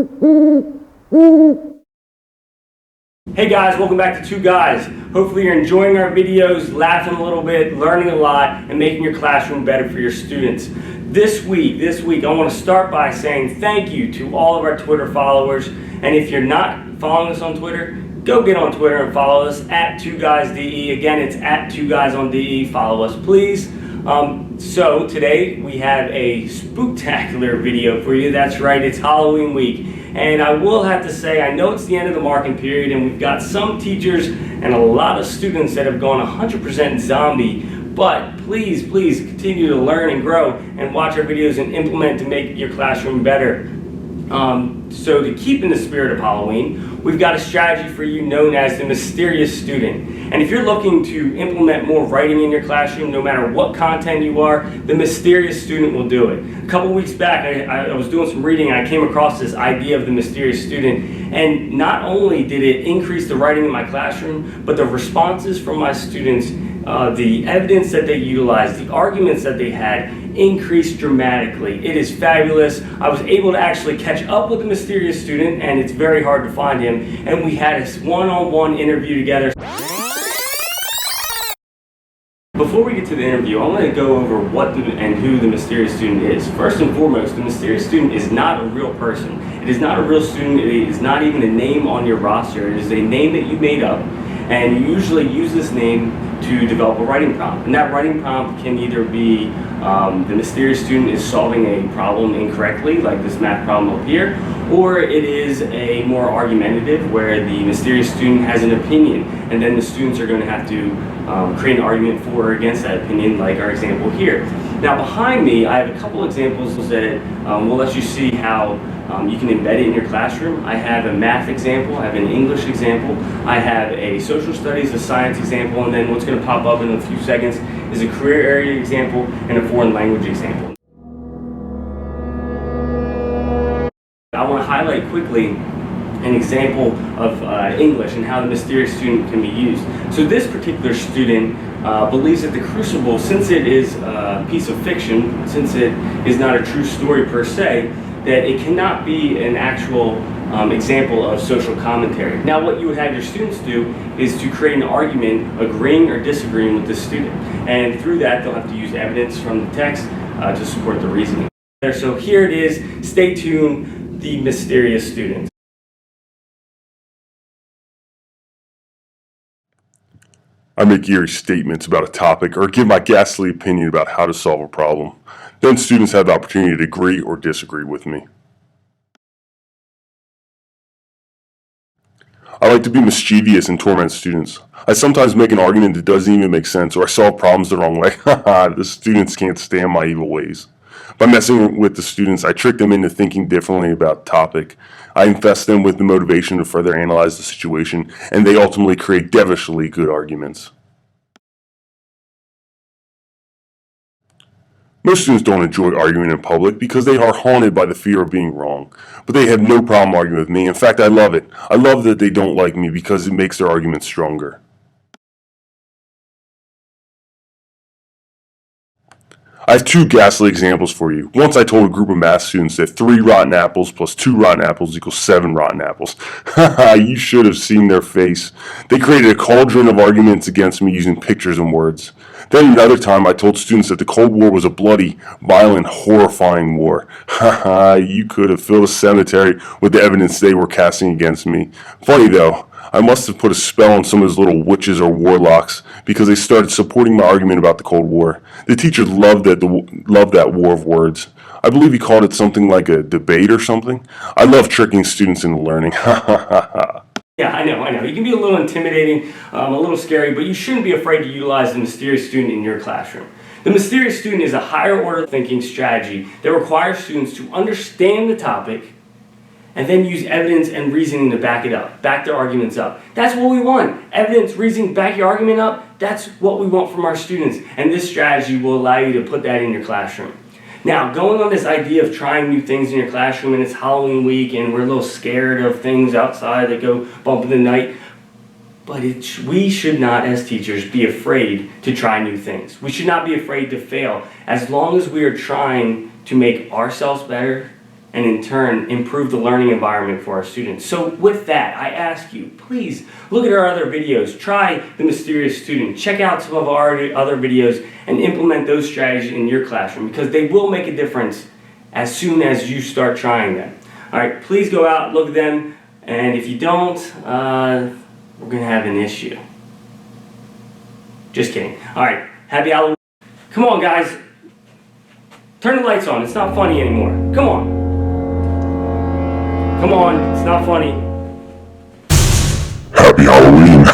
Hey guys, welcome back to Two Guys. Hopefully you're enjoying our videos, laughing a little bit, learning a lot, and making your classroom better for your students. This week, I want to start by saying thank you to all of our Twitter followers. And if you're not following us on Twitter, go get on Twitter and follow us at 2GuysDE. Again, it's at 2Guys on DE. Follow us, please. So today we have a spooktacular video for you. That's right, it's Halloween week. And I will have to say, I know it's the end of the marking period and we've got some teachers and a lot of students that have gone 100% zombie. But please continue to learn and grow and watch our videos and implement to make your classroom better. So to keep in the spirit of Halloween, we've got a strategy for you known as the mysterious student. And if you're looking to implement more writing in your classroom, no matter what content you are, the mysterious student will do it. A couple weeks back, I was doing some reading and I came across this idea of the mysterious student. And not only did it increase the writing in my classroom, but the responses from my students, the evidence that they utilized, the arguments that they had, increased dramatically. It is fabulous. I was able to actually catch up with the mysterious student, and it's very hard to find him, and we had a one-on-one interview together. Before we get to the interview, I want to go over what and who the mysterious student is. First and foremost, the mysterious student is not a real person. It is not a real student. It is not even a name on your roster. It is a name that you made up, and you usually use this name to develop a writing prompt. And that writing prompt can either be the mysterious student is solving a problem incorrectly, like this math problem up here, or it is a more argumentative where the mysterious student has an opinion, and then the students are going to have to create an argument for or against that opinion, like our example here. Now behind me, I have a couple examples that will let you see how you can embed it in your classroom. I have a math example, I have an English example, I have a social studies, a science example, and then what's going to pop up in a few seconds is a career area example and a foreign language example. I want to highlight quickly an example of English and how the mysterious student can be used. So this particular student believes that the Crucible, since it is a piece of fiction, since it is not a true story per se, that it cannot be an actual example of social commentary. Now what you would have your students do is to create an argument agreeing or disagreeing with the student. And through that they'll have to use evidence from the text to support the reasoning. So here it is, stay tuned, the mysterious student. I make eerie statements about a topic or give my ghastly opinion about how to solve a problem. Then students have the opportunity to agree or disagree with me. I like to be mischievous and torment students. I sometimes make an argument that doesn't even make sense, or I solve problems the wrong way. The students can't stand my evil ways. By messing with the students, I trick them into thinking differently about the topic. I infest them with the motivation to further analyze the situation, and they ultimately create devilishly good arguments. Most students don't enjoy arguing in public because they are haunted by the fear of being wrong. But they have no problem arguing with me. In fact, I love it. I love that they don't like me because it makes their arguments stronger. I have two ghastly examples for you. Once I told a group of math students that 3 rotten apples plus 2 rotten apples equals 7 rotten apples. You should have seen their face. They created a cauldron of arguments against me using pictures and words. Then another time I told students that the Cold War was a bloody, violent, horrifying war. You could have filled a cemetery with the evidence they were casting against me. Funny though, I must have put a spell on some of those little witches or warlocks because they started supporting my argument about the Cold War. The teacher loved that war of words. I believe he called it something like a debate or something. I love tricking students into learning. Yeah, I know. You can be a little intimidating, a little scary, but you shouldn't be afraid to utilize the mysterious student in your classroom. The mysterious student is a higher order thinking strategy that requires students to understand the topic and then use evidence and reasoning to back it up, back their arguments up. That's what we want. Evidence, reasoning, back your argument up. That's what we want from our students. And this strategy will allow you to put that in your classroom. Now, going on this idea of trying new things in your classroom, and it's Halloween week and we're a little scared of things outside that go bump in the night, but we should not, as teachers, be afraid to try new things. We should not be afraid to fail. As long as we are trying to make ourselves better and in turn improve the learning environment for our students. So with that, I ask you, please look at our other videos, try The Mysterious Student, check out some of our other videos and implement those strategies in your classroom, because they will make a difference as soon as you start trying them. All right, please go out, look at them, and if you don't, we're gonna have an issue. Just kidding. All right, happy Halloween. Come on, guys. Turn the lights on. It's not funny anymore. Come on. Come on. It's not funny. Happy Halloween.